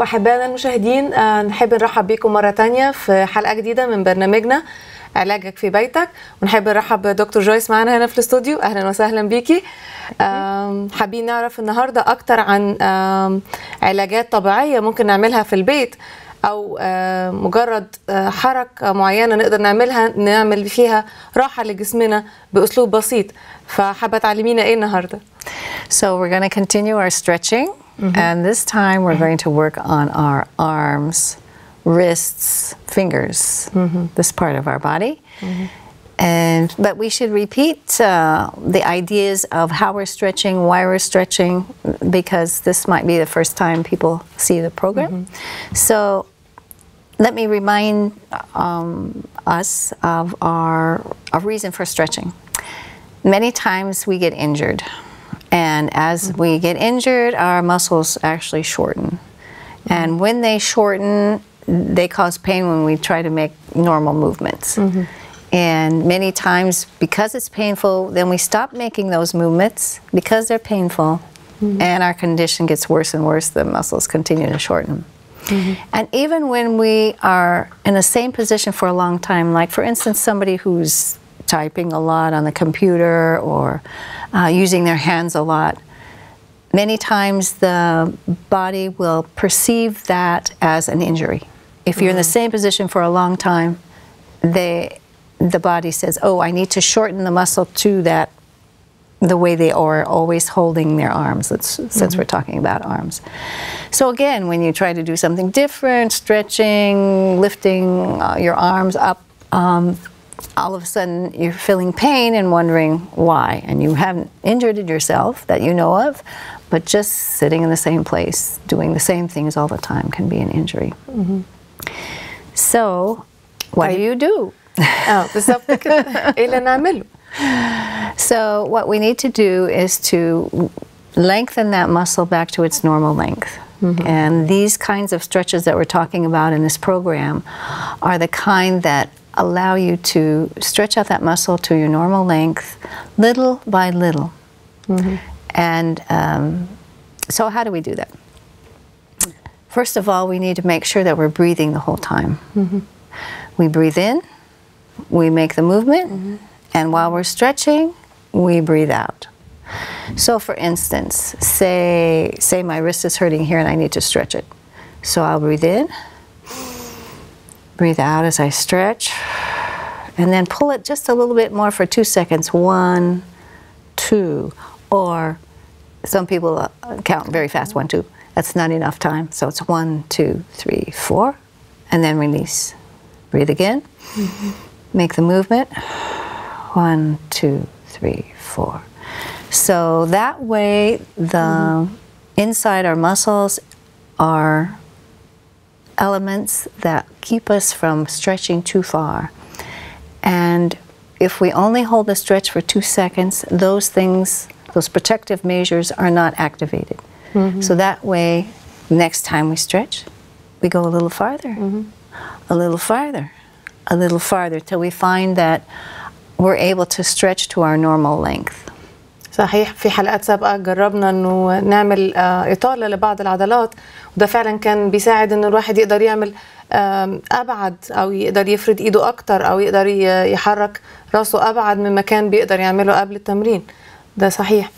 وأحبائنا المشاهدين، نحب نرحب بكم مرة تانية في حلقة جديدة من برنامجنا علاجك في بيتك، ونحب نرحب بدكتور جويس معنا هنا في الاستوديو. أهلا وسهلا بيكي. حابين نعرف النهاردة أكتر عن علاجات طبيعية ممكن نعملها في البيت، أو مجرد حركة معينة نقدر نعمل فيها راحة لجسمنا بأسلوب بسيط. فحابة تعلمينا إيه النهاردة؟ So we're going to continue our stretching, and this time we're going to work on our arms, wrists, fingers, this part of our body. But we should repeat the ideas of how we're stretching, why we're stretching, because this might be the first time people see the program. So let me remind us of our reason for stretching. Many times we get injured, and as we get injured, our muscles actually shorten. And when they shorten, they cause pain when we try to make normal movements. And many times, because it's painful, then we stop making those movements because they're painful, and our condition gets worse and worse. The muscles continue to shorten. And even when we are in the same position for a long time, like for instance, somebody who's typing a lot on the computer or using their hands a lot, many times the body will perceive that as an injury. If you're in the same position for a long time, the body says, oh, I need to shorten the muscle to that, the way they are always holding their arms, since we're talking about arms. So again, when you try to do something different, stretching, lifting your arms up, all of a sudden you're feeling pain and wondering why. And you haven't injured yourself that you know of, but just sitting in the same place, doing the same things all the time can be an injury. So what do you do? بالظبط كده. إيه اللي نعمله؟ So what we need to do is to lengthen that muscle back to its normal length. And these kinds of stretches that we're talking about in this program are the kind that allow you to stretch out that muscle to your normal length little by little. And so how do we do that? First of all, we need to make sure that we're breathing the whole time. We breathe in, we make the movement, and while we're stretching, we breathe out. So for instance, say my wrist is hurting here and I need to stretch it. So I'll breathe in, breathe out as I stretch, and then pull it just a little bit more for 2 seconds. 1, 2, or some people count very fast, 1, 2. That's not enough time. So it's 1, 2, 3, 4, and then release. Breathe again. Make the movement. 1, 2, 3, 4. So that way, the inside our muscles are elements that keep us from stretching too far. And if we only hold the stretch for 2 seconds, those things, those protective measures are not activated. So that way, next time we stretch, we go a little farther, a little farther, a little farther, till we find that we're able to stretch to our normal length. صحيح. في حلقات سابقة جربنا انه نعمل إطالة لبعض العضلات، وده فعلا كان بيساعد انه الواحد يقدر يعمل أبعد، أو يقدر يفرد إيده أكتر، أو يقدر يحرك راسه أبعد مما كان بيقدر يعمله قبل التمرين. ده صحيح.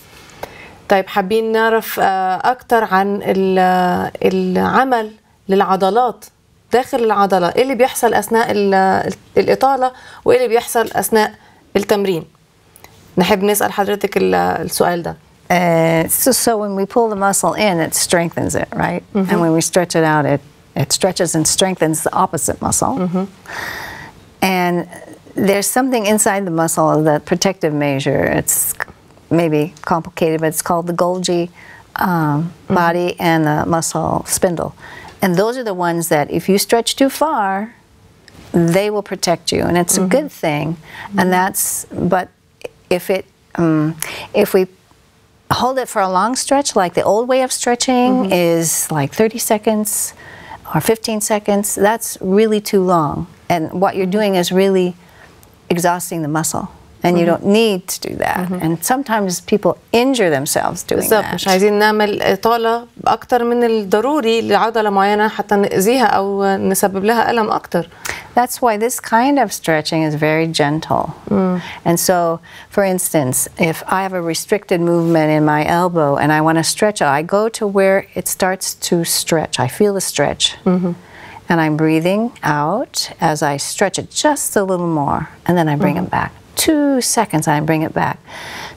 طيب حابين نعرف أكتر عن العمل للعضلات داخل العضلة. إيه اللي بيحصل أثناء الإطالة، وإيه اللي بيحصل أثناء التمرين؟ نحب نسأل حضرتك السؤال ده. So when we pull the muscle in, it strengthens it, right? And when we stretch it out, it stretches and strengthens the opposite muscle. And there's something inside the muscle, that protective measure. It's maybe complicated, but it's called the Golgi body and the muscle spindle. And those are the ones that if you stretch too far, they will protect you. And it's a good thing. And but if we hold it for a long stretch, like the old way of stretching is like 30 seconds or 15 seconds, that's really too long. And what you're doing is really exhausting the muscle. And you don't need to do that. And sometimes people injure themselves doing بالظبط that. مش عايزين نعمل إطالة أكتر من الضروري لعضلة معينة حتى نأذيها أو نسبب لها ألم أكتر. That's why this kind of stretching is very gentle. And so, for instance, if I have a restricted movement in my elbow and I want to stretch it, I go to where it starts to stretch. I feel the stretch. And I'm breathing out as I stretch it just a little more. And then I bring it back. 2 seconds, I bring it back.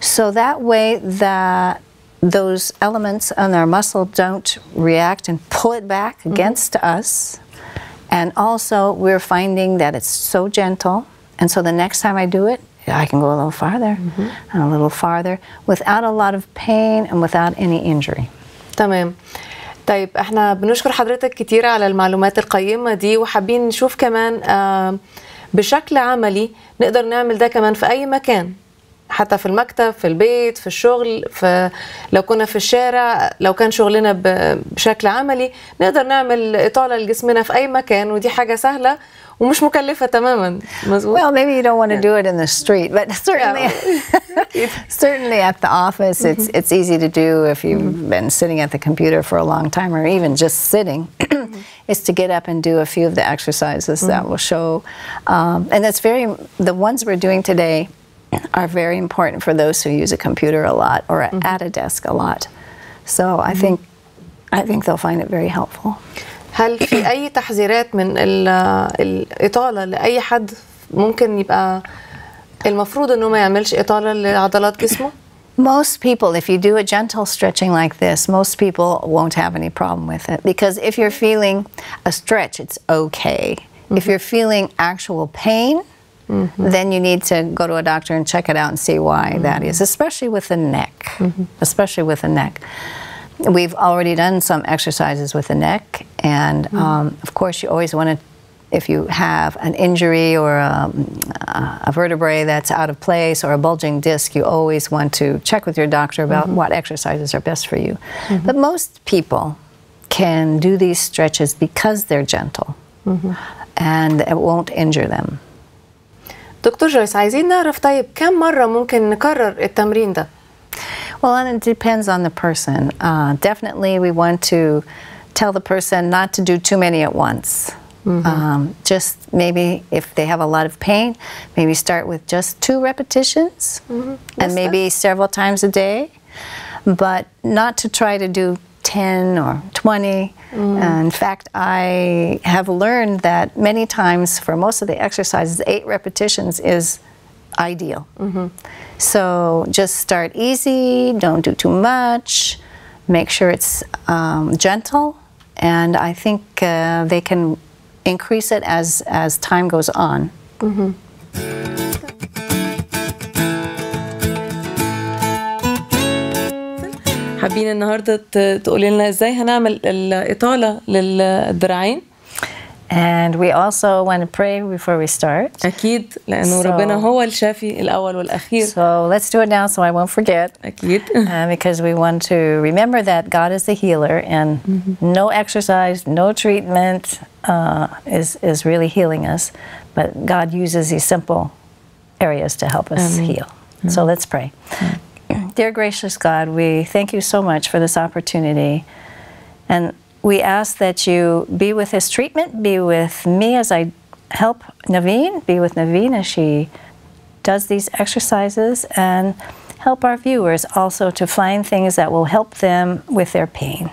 So that way that those elements on our muscle don't react and pull it back against us. And also, we're finding that it's so gentle. And so the next time I do it, I can go a little farther and a little farther without a lot of pain and without any injury. تمام. طيب احنا بنشكر حضرتك كتير على المعلومات القيمة دي وحابين نشوف كمان بشكل عملي نقدر نعمل ده كمان في أي مكان حتى في المكتب في البيت في الشغل لو كنا في الشارع لو كان شغلنا بشكل عملي نقدر نعمل إطالة لجسمنا في أي مكان ودي حاجة سهلة ومش مكلفة تماما. مظبوط. Well, maybe you don't want to do it in the street, but certainly, certainly at the office, it's easy to do if you've been sitting at the computer for a long time, or even just sitting. Is to get up and do a few of the exercises that will show, and that's the ones we're doing today are very important for those who use a computer a lot or at a desk a lot. So I think they'll find it very helpful. هل في أي تحذيرات من الإطالة لأي حد ممكن يبقى المفروض إنه ما يعملش إطالة لعضلات جسمه؟ Most people, if you do a gentle stretching like this, most people won't have any problem with it. Because if you're feeling a stretch, it's okay. If you're feeling actual pain, then you need to go to a doctor and check it out and see why that is, especially with the neck. Especially with the neck. We've already done some exercises with the neck, and of course you always want to, if you have an injury or a vertebrae that's out of place or a bulging disc, you always want to check with your doctor about what exercises are best for you. But most people can do these stretches because they're gentle, and it won't injure them. دكتور جويس عايزين نعرف طيب كم مرة ممكن نكرر التمرين ده؟ Well, and it depends on the person. Definitely we want to tell the person not to do too many at once. Just maybe if they have a lot of pain, maybe start with just 2 repetitions and maybe several times a day, but not to try to do 10 or 20. In fact, I have learned that many times for most of the exercises, 8 repetitions is ideal. So just start easy, don't do too much, make sure it's gentle, and I think they can increase it as time goes on. حابين النهارده تقولي لنا ازاي هنعمل الإطالة للذراعين. And we also want to pray before we start. أكيد لأنه ربنا هو الشافي الأول والأخير. So let's do it now so I won't forget. أكيد. Because we want to remember that God is the healer, and no exercise, no treatment is really healing us. But God uses these simple areas to help us heal. So let's pray. Dear gracious God, we thank you so much for this opportunity. And we ask that you be with his treatment, be with me as I help Naveen, be with Naveen as she does these exercises, and help our viewers also to find things that will help them with their pain.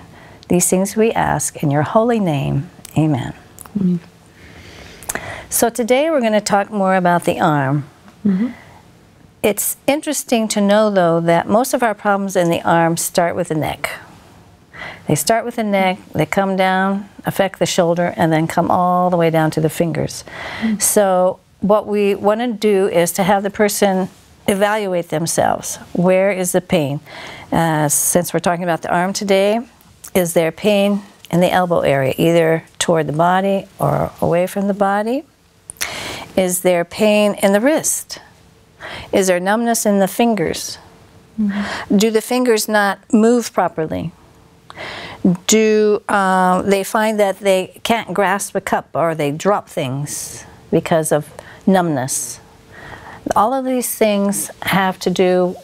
These things we ask in your holy name. Amen. So today we're going to talk more about the arm. It's interesting to know, though, that most of our problems in the arm start with the neck. They start with the neck, they come down, affect the shoulder, and then come all the way down to the fingers. So what we want to do is to have the person evaluate themselves. Where is the pain? Since we're talking about the arm today, is there pain in the elbow area, either toward the body or away from the body? Is there pain in the wrist? Is there numbness in the fingers? Do the fingers not move properly? Do they find that they can't grasp a cup, or they drop things because of numbness? all of these things have to do,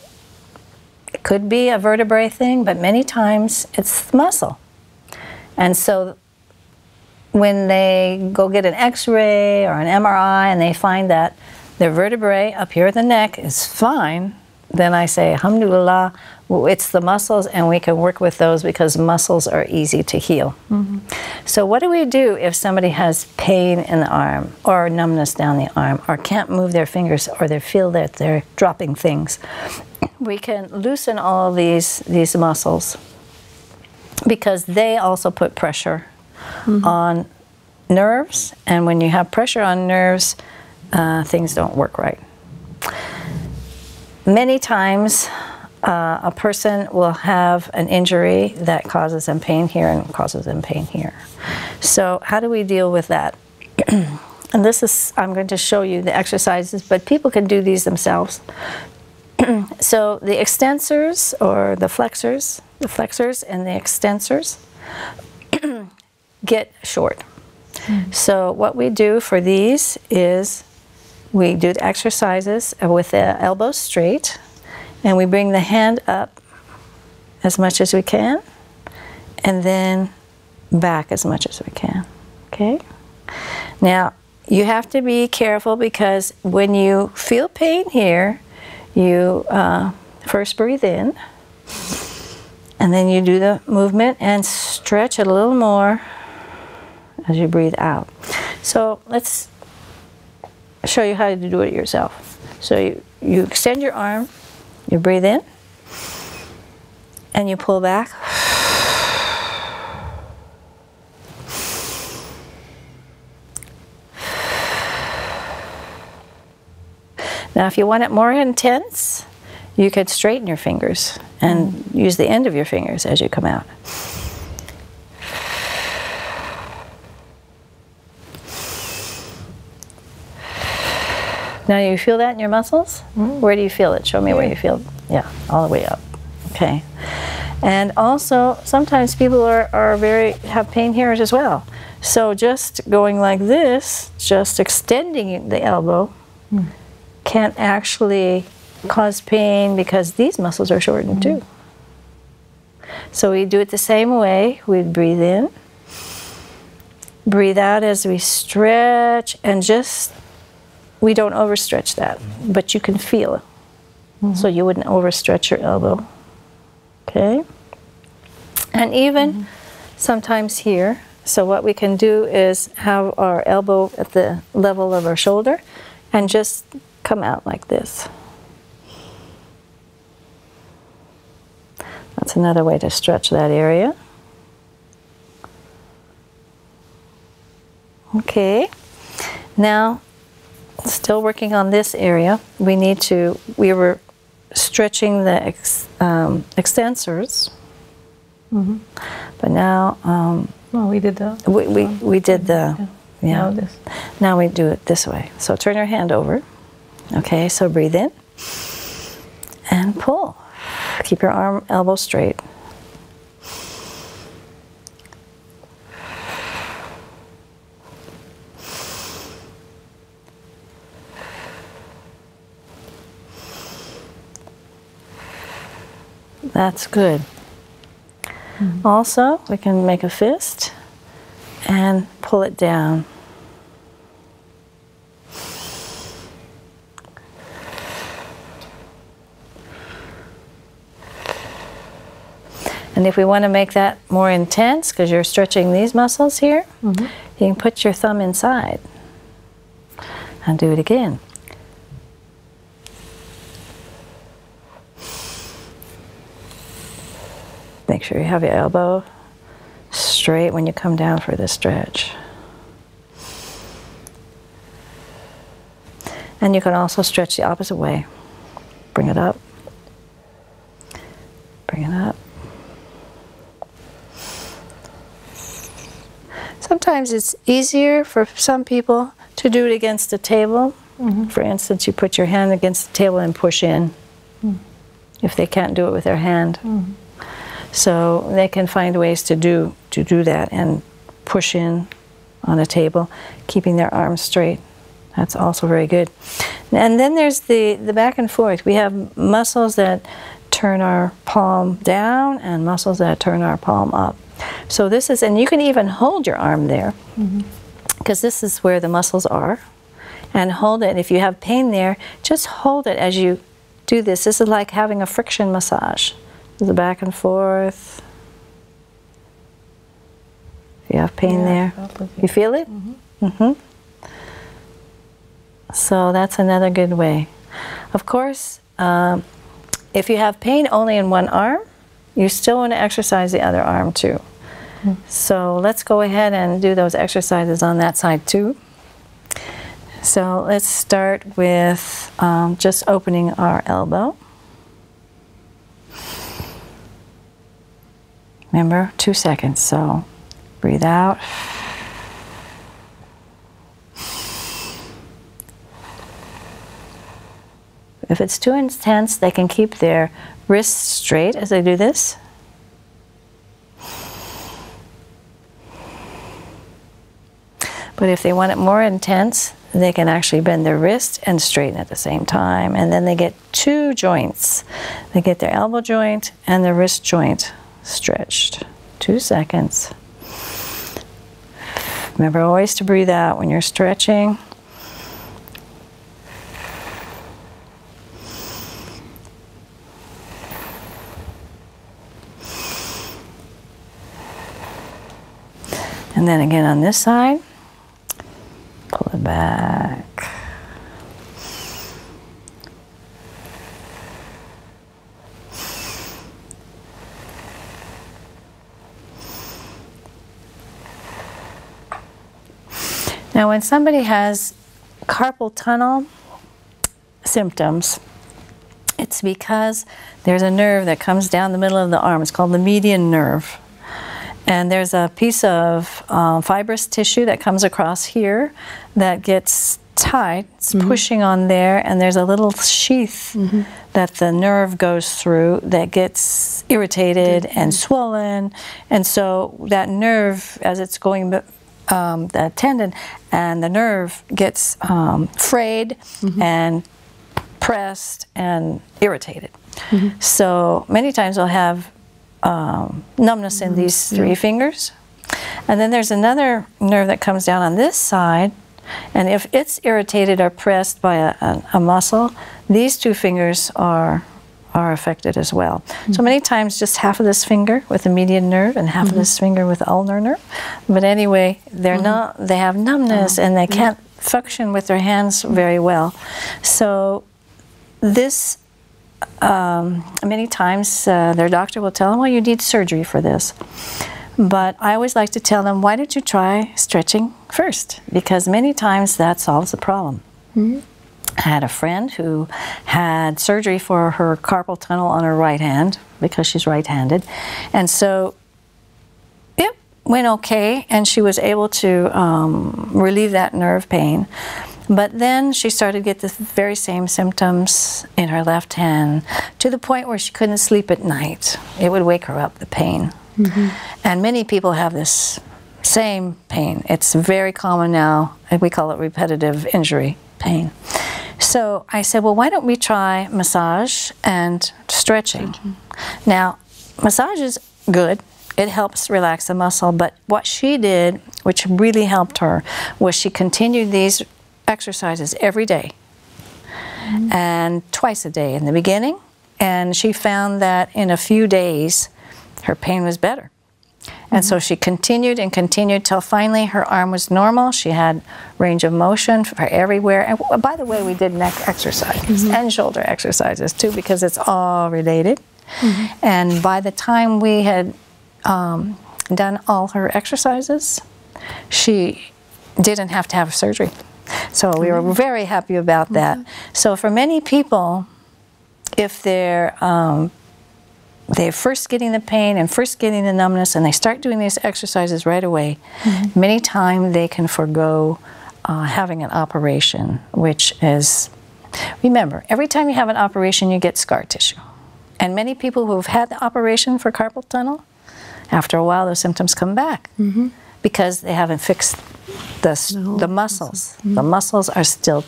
it could be a vertebrae thing, but many times it's muscle. And so when they go get an x-ray or an MRI and they find that their vertebrae up here at the neck is fine, then I say, alhamdulillah, it's the muscles, and we can work with those because muscles are easy to heal. So what do we do if somebody has pain in the arm or numbness down the arm or can't move their fingers or they feel that they're dropping things? We can loosen all of these muscles because they also put pressure on nerves, and when you have pressure on nerves, things don't work right. Many times a person will have an injury that causes them pain here and causes them pain here. So how do we deal with that? And this is, I'm going to show you the exercises, but people can do these themselves. So the extensors or the flexors and the extensors get short. So what we do for these is we do the exercises with the elbows straight, and we bring the hand up as much as we can, and then back as much as we can, okay? Now, you have to be careful because when you feel pain here, you first breathe in, and then you do the movement and stretch it a little more as you breathe out. So let's show you how to do it yourself. So you extend your arm, you breathe in, and you pull back. Now if you want it more intense, you could straighten your fingers and use the end of your fingers as you come out. Now you feel that in your muscles? Where do you feel it? Show me where you feel it. Yeah, all the way up. Okay. And also, sometimes people have pain here as well. So just going like this, just extending the elbow, can actually cause pain because these muscles are shortened too. So we do it the same way. We breathe in, breathe out as we stretch, and just, we don't overstretch that, but you can feel it. So you wouldn't overstretch your elbow. Okay? And even sometimes here, so what we can do is have our elbow at the level of our shoulder and just come out like this. That's another way to stretch that area. Okay. Now, still working on this area, we were stretching the extensors, but now we did the we did the now we do it this way. So turn your hand over. Okay, so breathe in and pull. Keep your elbow straight. That's good. Also, we can make a fist and pull it down. And if we want to make that more intense, because you're stretching these muscles here, you can put your thumb inside and do it again. Make sure you have your elbow straight when you come down for this stretch. And you can also stretch the opposite way. Bring it up. Bring it up. Sometimes it's easier for some people to do it against a table. For instance, you put your hand against the table and push in if they can't do it with their hand. So they can find ways to do that and push in on a table, keeping their arms straight That's also very good. And then there's the back and forth. We have muscles that turn our palm down and muscles that turn our palm up. So this is, and you can even hold your arm there, because this is where the muscles are. And hold it. If you have pain there, just hold it as you do this. This is like having a friction massage. The back and forth. If you have pain there, you feel it? So that's another good way. Of course, if you have pain only in one arm, you still want to exercise the other arm too. So let's go ahead and do those exercises on that side too. So let's start with just opening our elbow. Remember, 2 seconds. So breathe out. If it's too intense, they can keep their wrists straight as they do this. But if they want it more intense, they can actually bend their wrist and straighten at the same time. And then they get 2 joints. They get their elbow joint and their wrist joint stretched. 2 seconds. Remember always to breathe out when you're stretching. And then again on this side. Pull it back. Now when somebody has carpal tunnel symptoms, it's because there's a nerve that comes down the middle of the arm. It's called the median nerve. And there's a piece of fibrous tissue that comes across here that gets tight. It's pushing on there, and there's a little sheath that the nerve goes through that gets irritated and swollen. And so that nerve, as it's going, the tendon and the nerve gets frayed and pressed and irritated. So many times they'll have numbness in these 3 fingers. And then there's another nerve that comes down on this side, and if it's irritated or pressed by a muscle, these 2 fingers are affected as well. So many times just half of this finger with the median nerve and half of this finger with the ulnar nerve. But anyway, they're not, they have numbness and they can't function with their hands very well. So this many times their doctor will tell them, well, you need surgery for this. But I always like to tell them, why don't you try stretching first? Because many times that solves the problem. I had a friend who had surgery for her carpal tunnel on her right hand because she's right-handed. And so it went okay, and she was able to relieve that nerve pain. But then she started to get the very same symptoms in her left hand, to the point where she couldn't sleep at night. It would wake her up, the pain. And many people have this same pain. It's very common now. We call it repetitive injury pain. So I said, well, why don't we try massage and stretching? Now, massage is good. It helps relax the muscle. But what she did, which really helped her, was she continued these exercises every day and twice a day in the beginning, and she found that in a few days her pain was better. And so she continued and continued till finally her arm was normal. She had range of motion for everywhere. And by the way, we did neck exercises and shoulder exercises too, because it's all related. And by the time we had done all her exercises, she didn't have to have surgery. So we were very happy about that. So for many people, if they're first getting the pain and first getting the numbness, and they start doing these exercises right away, many times they can forego having an operation, which is, remember, every time you have an operation, you get scar tissue. And many people who have had the operation for carpal tunnel, after a while, those symptoms come back. because they haven't fixed the muscles. The muscles are still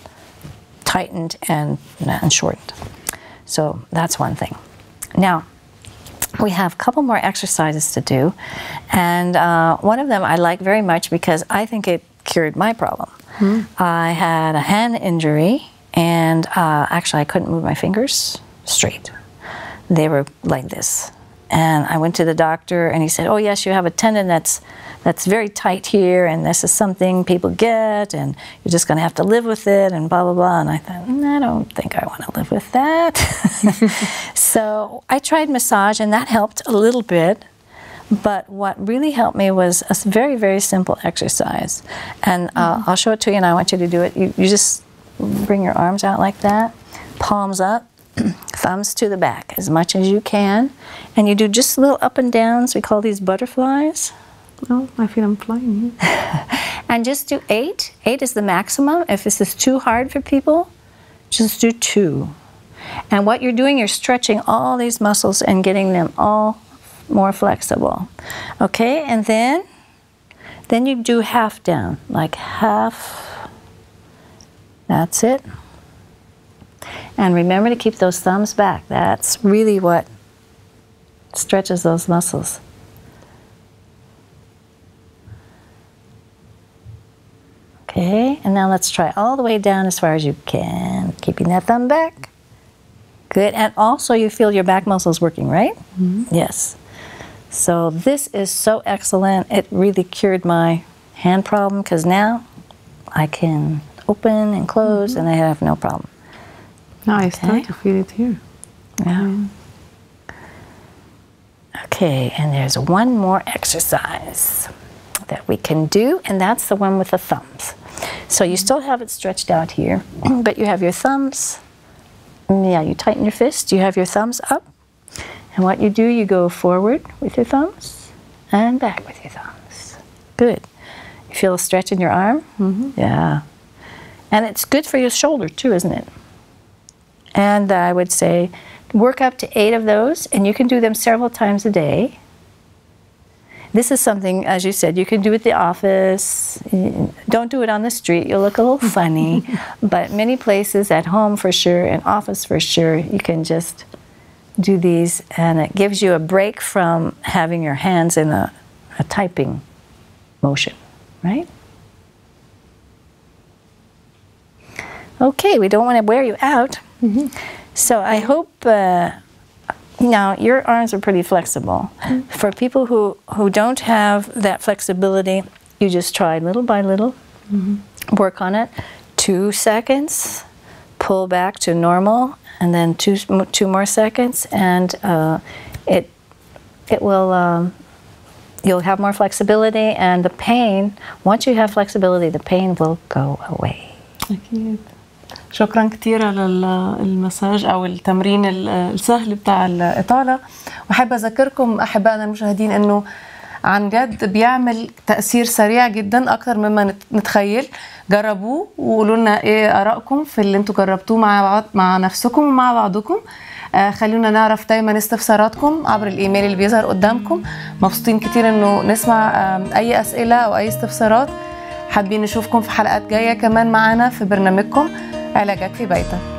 tightened and shortened. So that's one thing. Now, we have a couple more exercises to do, and one of them I like very much because I think it cured my problem. I had a hand injury, and actually I couldn't move my fingers straight. They were like this. And I went to the doctor, and he said, oh yes, you have a tendon that's very tight here, and this is something people get, and you're just going to have to live with it, and blah, blah, blah. And I thought, I don't think I want to live with that. So I tried massage, and that helped a little bit. But what really helped me was a very, very simple exercise. And I'll show it to you, and I want you to do it. You just bring your arms out like that, palms up, thumbs to the back as much as you can. And you do just little up and downs. We call these butterflies. Oh, I feel I'm flying here. And just do 8. 8 is the maximum. If this is too hard for people, just do 2. And what you're doing, you're stretching all these muscles and getting them all more flexible. Okay, and then you do half down, like half. That's it. And remember to keep those thumbs back. That's really what stretches those muscles. Okay, and now let's try all the way down as far as you can, keeping that thumb back. Good, and also you feel your back muscles working, right? Yes. So this is so excellent. It really cured my hand problem because now I can open and close and I have no problem. Now I start to feel it here. Yeah. Okay, and there's one more exercise that we can do, and that's the one with the thumbs. So you still have it stretched out here, but you have your thumbs. Yeah, you tighten your fist, you have your thumbs up, and what you do, you go forward with your thumbs and back with your thumbs. Good. You feel a stretch in your arm? Yeah. And it's good for your shoulder too, isn't it? And I would say work up to 8 of those, and you can do them several times a day. This is something, as you said, you can do at the office. Don't do it on the street. You'll look a little funny. But many places, at home for sure, and office for sure, you can just do these, and it gives you a break from having your hands in a typing motion, right? Okay, we don't want to wear you out. So I hope, now your arms are pretty flexible. For people who don't have that flexibility, you just try little by little, work on it. 2 seconds, pull back to normal, and then two more seconds, and it will, you'll have more flexibility, and the pain, once you have flexibility, the pain will go away. أكيد. شكرا كثير على المساج أو التمرين السهل بتاع الإطالة. وحابة أذكركم أحبائنا المشاهدين إنه عن جد بيعمل تأثير سريع جدا أكثر مما نتخيل. جربوه وقولوا لنا إيه آرائكم في اللي أنتوا جربتوه مع نفسكم ومع بعضكم. خلونا نعرف دايما استفساراتكم عبر الإيميل اللي بيظهر قدامكم. مبسوطين كتير إنه نسمع أي أسئلة أو أي استفسارات. حابين نشوفكم في حلقات جاية كمان معنا في برنامجكم علاجك في بيتك.